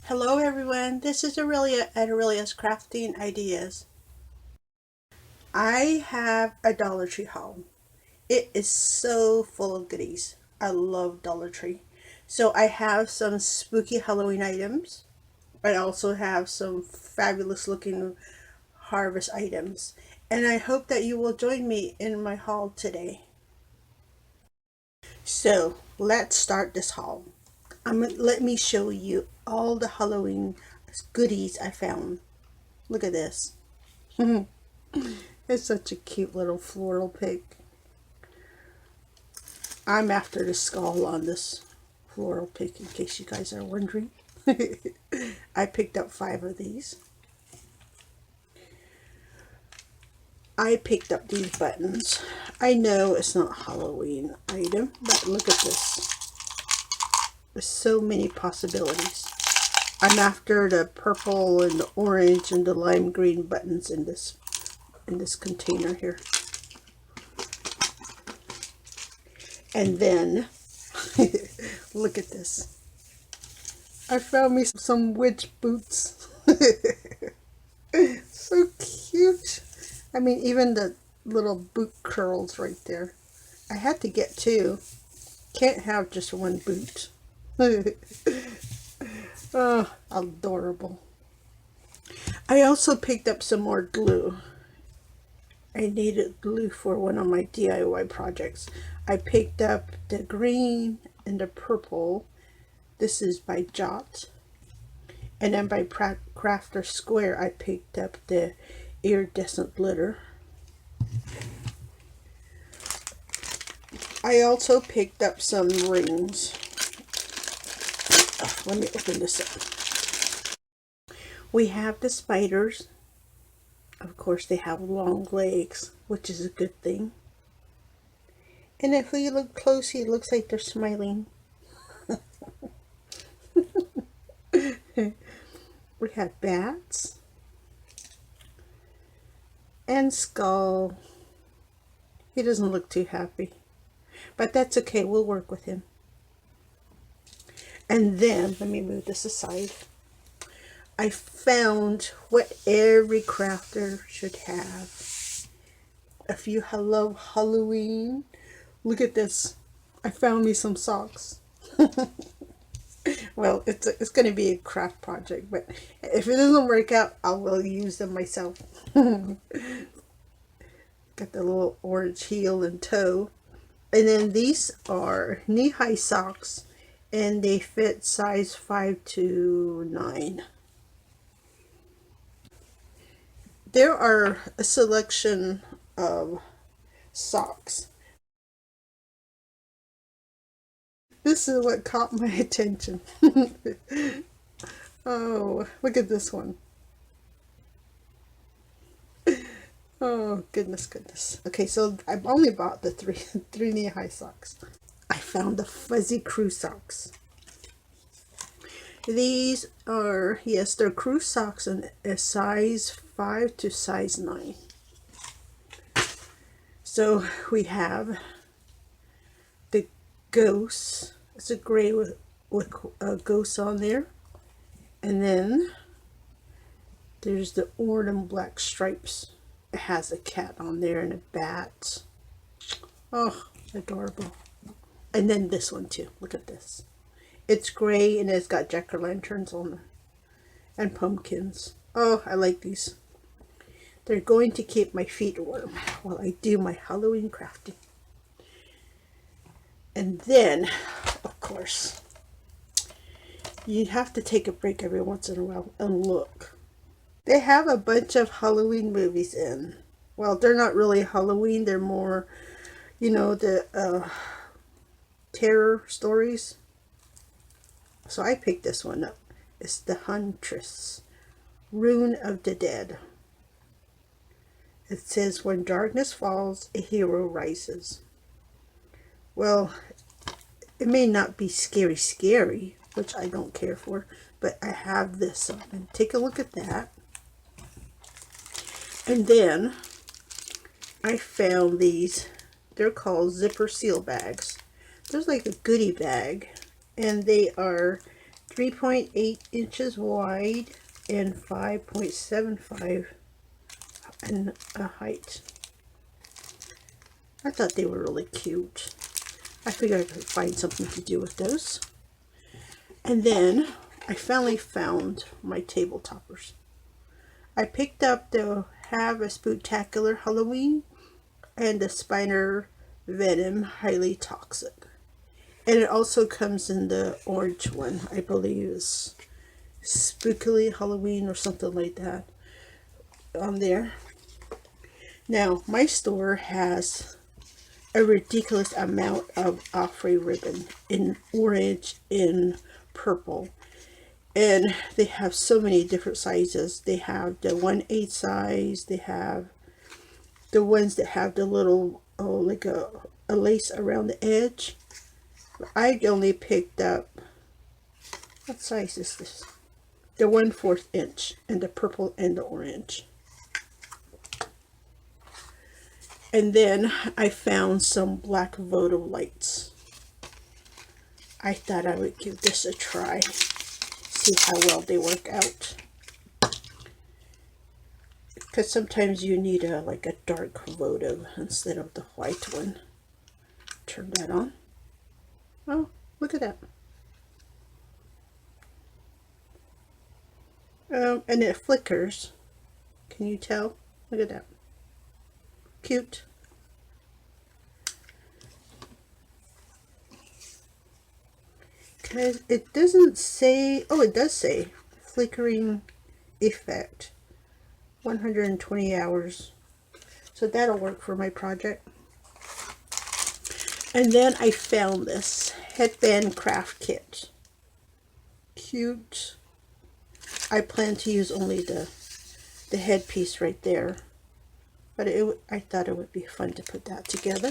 Hello everyone, this is Aurelia at Aurelia's Crafting Ideas. I have a Dollar Tree haul. It is so full of goodies. I love Dollar Tree. So I have some spooky Halloween items. I also have some fabulous looking harvest items. And I hope that you will join me in my haul today. So let's start this haul. Let me show you all the Halloween goodies I found. Look at this. It's such a cute little floral pick. I'm after the skull on this floral pick, in case you guys are wondering. I picked up 5 of these. I picked up these buttons. I know it's not a Halloween item, but look at this. There's so many possibilities. I'm after the purple and the orange and the lime green buttons in this container here. And then look at this. I found me some witch boots. So cute. I mean, even the little boot curls right there. I had to get 2. Can't have just one boot. Oh, adorable. I also picked up some more glue. I needed glue for one of my DIY projects. I picked up the green and the purple. This is by Jot. And then by Crafter Square, I picked up the iridescent glitter. I also picked up some rings. Let me open this up. We have the spiders. Of course, they have long legs, which is a good thing. And if we look closely, it looks like they're smiling. We have bats and Skull. He doesn't look too happy, but that's okay. We'll work with him. And then, let me move this aside. I found what every crafter should have. If you love Halloween, look at this. I found me some socks. Well, it's going to be a craft project, but if it doesn't work out, I will use them myself. Got the little orange heel and toe. And then these are knee-high socks, and they fit size 5 to 9. There are a selection of socks. This is what caught my attention. Oh, look at this one. Oh, goodness. Okay, so I've only bought the three knee-high socks. I found the fuzzy crew socks. These are, yes, they're crew socks in a size 5 to size 9. So we have the ghosts. It's a gray with ghosts on there. And then there's the orange and black stripes. It has a cat on there and a bat. Oh, adorable. And then this one too. Look at this. It's gray and it's got jack-o'-lanterns on them. And pumpkins. Oh, I like these. They're going to keep my feet warm while I do my Halloween crafting. And then, of course, you have to take a break every once in a while and look. They have a bunch of Halloween movies in. Well, they're not really Halloween. They're more, the terror stories. So I picked this one up. It's The Huntress, Rune of the Dead. It says, when darkness falls, a hero rises. Well, it may not be scary, which I don't care for, but I have this on. And take a look at that. And then I found these. They're called zipper seal bags. There's like a goodie bag, and they are 3.8 inches wide and 5.75 in height. I thought they were really cute. I figured I could find something to do with those. And then I finally found my table toppers. I picked up the Have a Spooktacular Halloween and the Spider Venom Highly Toxic. And it also comes in the orange one, I believe is Spookily Halloween or something like that on there. Now, my store has a ridiculous amount of Opry ribbon in orange, in purple. And they have so many different sizes. They have the 1/8 size. They have the ones that have the little, like a lace around the edge. I only picked up, what size is this? The 1/4 inch in the purple and the orange. And then I found some black photo lights. I thought I would give this a try. See how well they work out. Because sometimes you need like a dark votive instead of the white one. Turn that on. Oh, look at that. And it flickers. Can you tell? Look at that. Cute. Because it doesn't say, oh, it does say flickering effect. 120 hours. So that'll work for my project. And then I found this headband craft kit. Cute. I plan to use only the headpiece right there. But I thought it would be fun to put that together.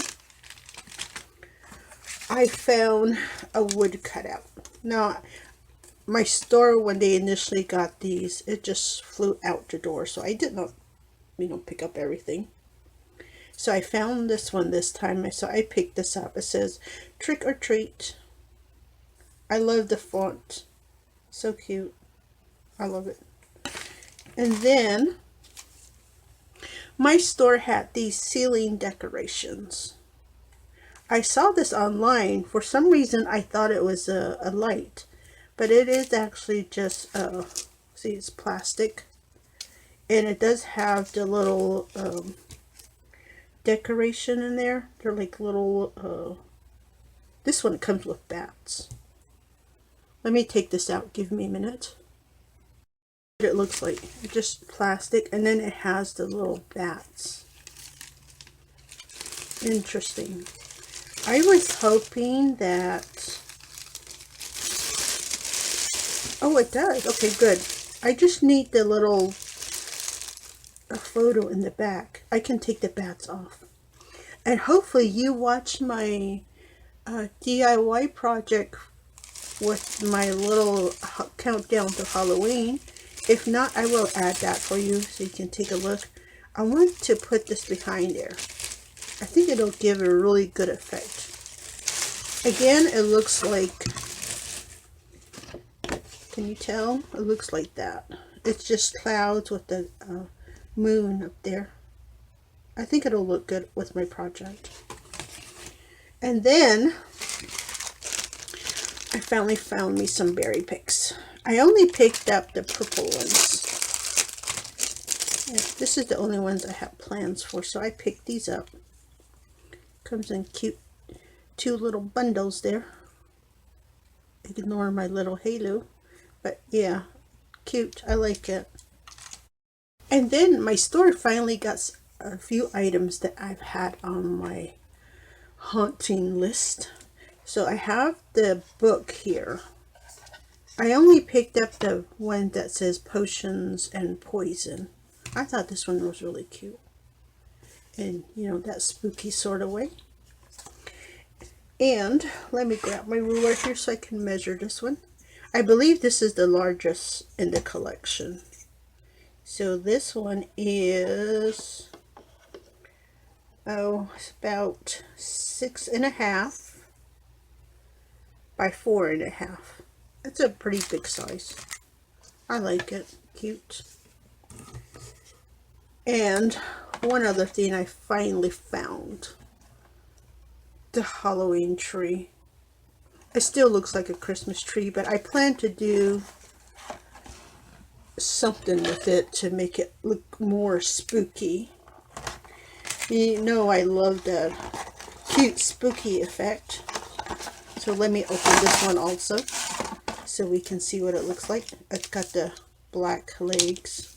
I found a wood cutout. Now, my store, when they initially got these, it just flew out the door. So I did not, pick up everything. So I found this one this time. So I picked this up. It says, Trick or Treat. I love the font. So cute. I love it. And then, my store had these ceiling decorations. I saw this online. For some reason, I thought it was a light. But it is actually just, see, it's plastic. And it does have the little decoration in there. They're like little, this one comes with bats. Let me take this out. Give me a minute. It looks like just plastic. And then it has the little bats. Interesting. I was hoping that, oh, it does. Okay, good. I just need the little photo in the back. I can take the bats off. And hopefully you watched my DIY project with my little countdown to Halloween. If not, I will add that for you so you can take a look. I want to put this behind there. I think it'll give a really good effect. Again, it looks like, can you tell? It looks like that. It's just clouds with the moon up there. I think it'll look good with my project. And then I finally found me some berry picks. I only picked up the purple ones. Yeah, this is the only ones I have plans for, so I picked these up. Comes in cute 2 little bundles there. Ignore my little halo. But yeah, cute. I like it. And then my store finally got a few items that I've had on my haunting list. So I have the book here. I only picked up the one that says Potions and Poison. I thought this one was really cute. And, that spooky sort of way. And let me grab my ruler here so I can measure this one. I believe this is the largest in the collection. So this one is, it's about 6.5 by 4.5. It's a pretty big size. I like it. Cute. And one other thing I finally found. The Halloween tree. It still looks like a Christmas tree, but I plan to do something with it to make it look more spooky. You know I love the cute spooky effect. So let me open this one also so we can see what it looks like. It's got the black legs.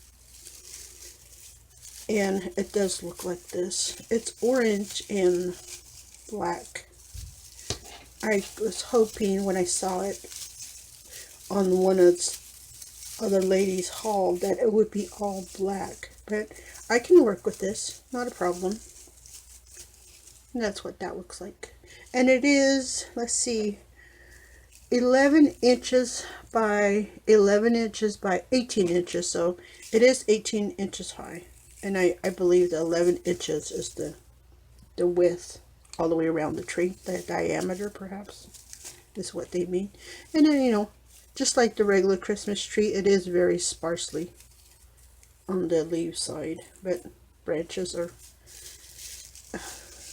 And it does look like this. It's orange and black. I was hoping when I saw it on one of the other ladies' haul that it would be all black. But I can work with this. Not a problem. And that's what that looks like. And it is, let's see, 11 inches by 11 inches by 18 inches. So it is 18 inches high. And I believe the 11 inches is the width all the way around the tree. The diameter, perhaps, is what they mean. And then, you know, just like the regular Christmas tree, it is very sparsely on the leaf side. But branches are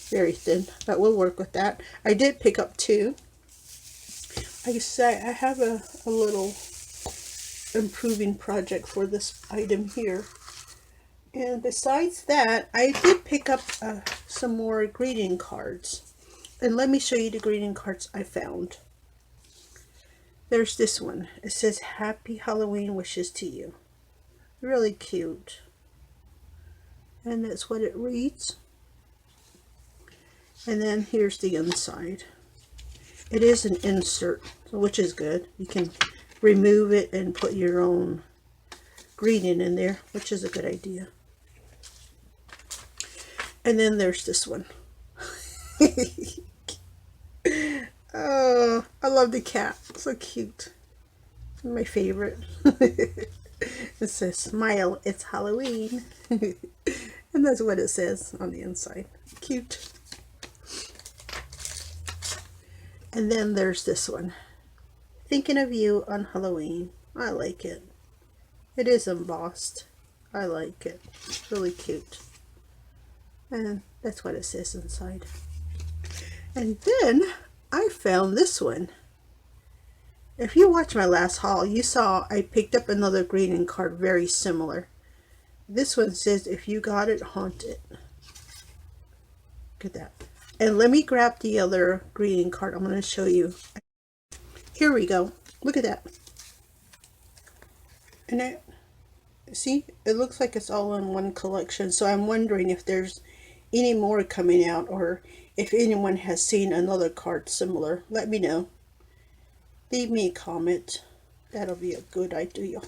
very thin. But we'll work with that. I did pick up two. Like I say, I have a little improving project for this item here. And besides that, I did pick up some more greeting cards. And let me show you the greeting cards I found. There's this one. It says, Happy Halloween wishes to you. Really cute. And that's what it reads. And then here's the inside. It is an insert, which is good. You can remove it and put your own greeting in there, which is a good idea. And then there's this one. Oh, I love the cat. So cute. My favorite. It says, Smile, it's Halloween. And that's what it says on the inside. Cute. And then there's this one. Thinking of you on Halloween. I like it. It is embossed. I like it. It's really cute. And that's what it says inside. And then I found this one. If you watched my last haul, you saw I picked up another greeting card very similar. This one says, if you got it, haunt it. Look at that. And let me grab the other greeting card. I'm going to show you. Here we go. Look at that. And it, see, it looks like it's all in one collection. So I'm wondering if there's any more coming out, or if anyone has seen another card similar. Let me know. Leave me a comment. That'll be a good idea.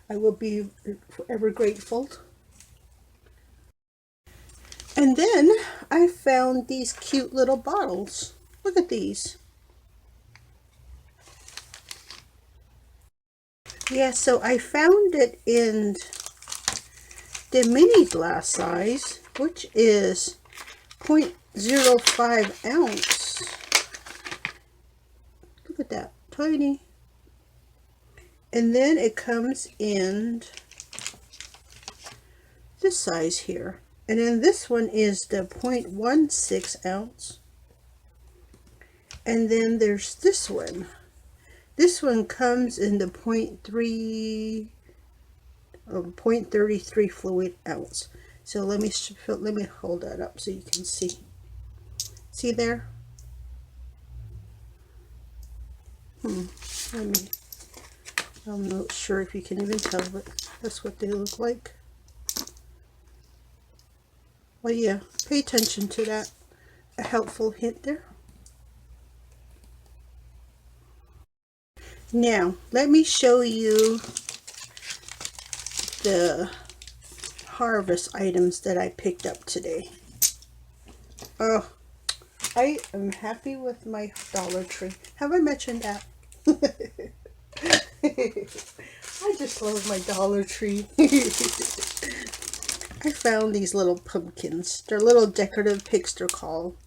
I will be forever grateful. And then I found these cute little bottles. Look at these. Yeah, so I found it in the mini glass size, which is 0.05 ounce. Look at that, tiny. And then it comes in this size here. And then this one is the 0.16 ounce. And then there's this one. This one comes in the 0.33 fluid ounce. So let me hold that up so you can see. See there? I'm not sure if you can even tell, but that's what they look like. Well, yeah, pay attention to that. A helpful hint there. Now, let me show you the harvest items that I picked up today. Oh, I am happy with my Dollar Tree. Have I mentioned that? I just love my Dollar Tree. I found these little pumpkins. They're little decorative picks, they're called.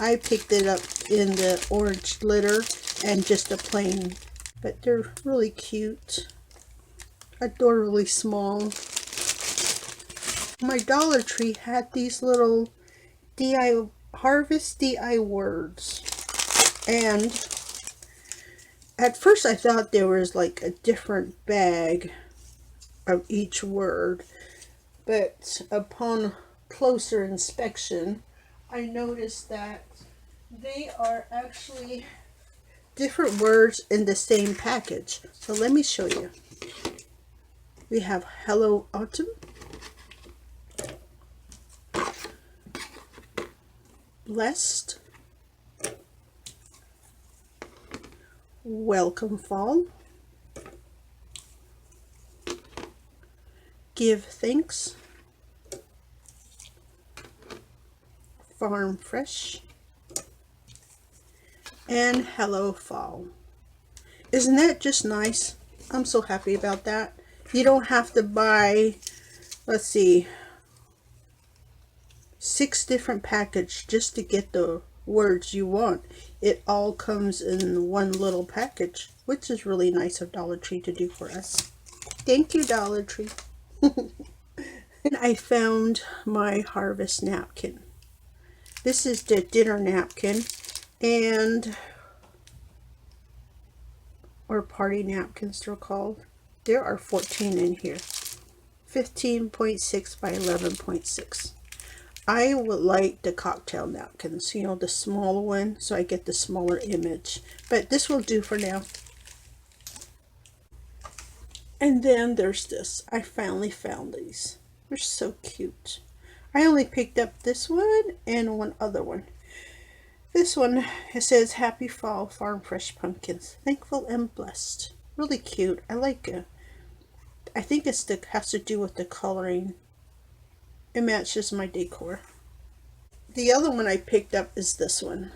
I picked it up in the orange glitter and just a plain but they're really cute, adorably small. My Dollar Tree had these little DI Harvest DI words, and at first I thought there was like a different bag of each word, but upon closer inspection I noticed that they are actually different words in the same package. So let me show you. We have Hello Autumn, Blessed, Welcome Fall, Give Thanks, Farm Fresh, and Hello Fall. Isn't that just nice? I'm so happy about that. You don't have to buy, let's see, 6 different packages just to get the words you want. It all comes in one little package, which is really nice of Dollar Tree to do for us. Thank you, Dollar Tree. And I found my Harvest napkin. This is the dinner napkin, and or party napkins they're called. There are 14 in here. 15.6 by 11.6. I would like the cocktail napkins, you know, the smaller one, so I get the smaller image. But this will do for now. And then there's this. I finally found these. They're so cute. I only picked up this one and one other one. This one, it says Happy Fall Farm Fresh Pumpkins. Thankful and blessed. Really cute. I like it. I think it's has to do with the coloring. It matches my decor. The other one I picked up is this one.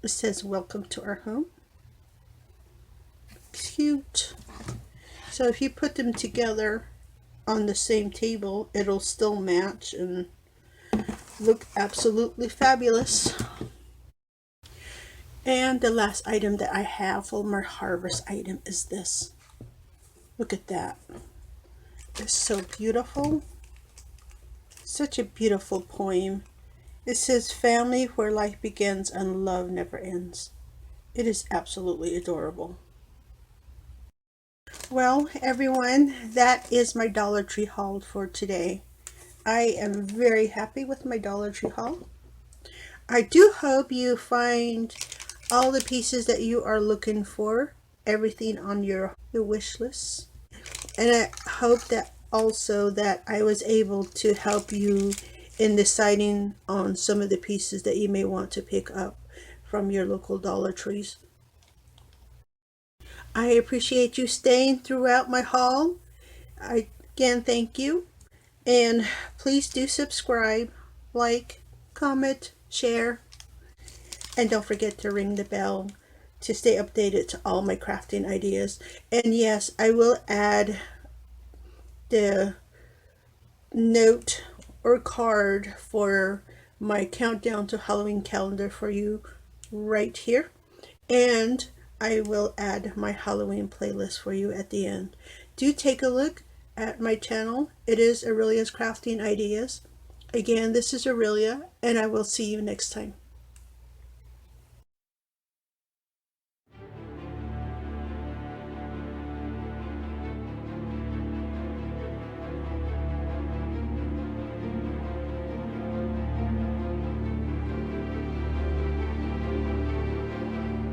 It says Welcome to our home. Cute. So if you put them together on the same table, it'll still match and look absolutely fabulous. And the last item that I have for my harvest item is this. Look at that. It's so beautiful. Such a beautiful poem. It says, family where life begins and love never ends. It is absolutely adorable. Well, everyone, that is my Dollar Tree haul for today. I am very happy with my Dollar Tree haul. I do hope you find all the pieces that you are looking for, everything on your wish list. And I hope that also that I was able to help you in deciding on some of the pieces that you may want to pick up from your local Dollar Trees. I appreciate you staying throughout my haul. Again, thank you. And please do subscribe, like, comment, share, and don't forget to ring the bell to stay updated to all my crafting ideas. And yes, I will add the note or card for my countdown to Halloween calendar for you right here. And I will add my Halloween playlist for you at the end. Do take a look at my channel. It is Aurelia's Crafting Ideas. Again, this is Aurelia, and I will see you next time.